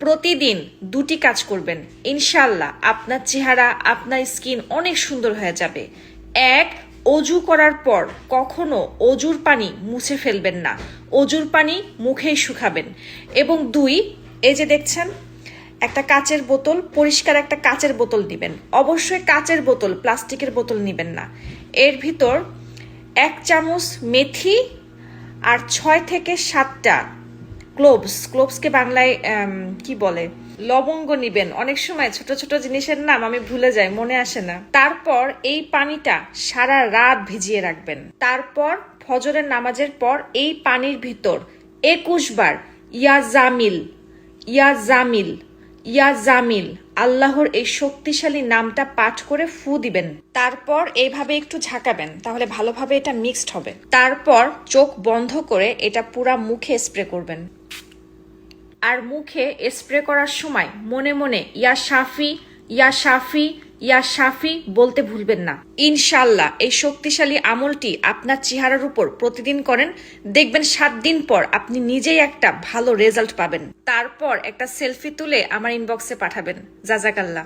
প্রতিদিন 2টি কাজ করবেন, ইনশাআল্লাহ আপনার চেহারা, আপনার স্কিন অনেক সুন্দর হয়ে যাবে। 1, অজু করার পর কখনো অজুর পানি মুছে ফেলবেন না, অজুর পানি মুখেই শুকাবেন। এবং 2, এই যে দেখছেন একটা কাচের বোতল, পরিষ্কার একটা কাচের বোতল দিবেন, অবশ্যই কাচের বোতল, প্লাস্টিকের বোতল নেবেন না। এর ভিতর 1 চামচ মেথি আর 6 থেকে 7টা ক্লোভসকে বাংলায় কি বলে, লবঙ্গ নিবেন। অনেক সময় ছোট ছোট জিনিসের নাম আমি ভুলে যাই, মনে আসে না। তারপর এই পানিটা সারা রাত ভিজিয়ে রাখবেন। তারপর ফজরের নামাজের পর এই পানির ভিতর 21 বার ইয়া জামিল, ইয়া জামিল, ইয়া জামিল আল্লাহর এই শক্তিশালী নামটা পাঠ করে ফু দিবেন। তারপর এইভাবে একটু ঝাঁকাবেন, তাহলে ভালোভাবে এটা মিক্সড হবে। তারপর চোখ বন্ধ করে এটা পুরা মুখে স্প্রে করবেন। আর মুখে স্প্রে করার সময় মনে মনে ইয়া শাফি, ইয়া শাফি, ইয়া শাফি বলতে ভুলবেন না। ইনশাআল্লাহ এই শক্তিশালী আমলটি আপনার চেহারার উপর প্রতিদিন করেন, দেখবেন 7 দিন পর আপনি নিজেই একটা ভালো রেজাল্ট পাবেন। তারপর একটা সেলফি তুলে আমার ইনবক্সে পাঠাবেন। জাজাকাল্লাহ।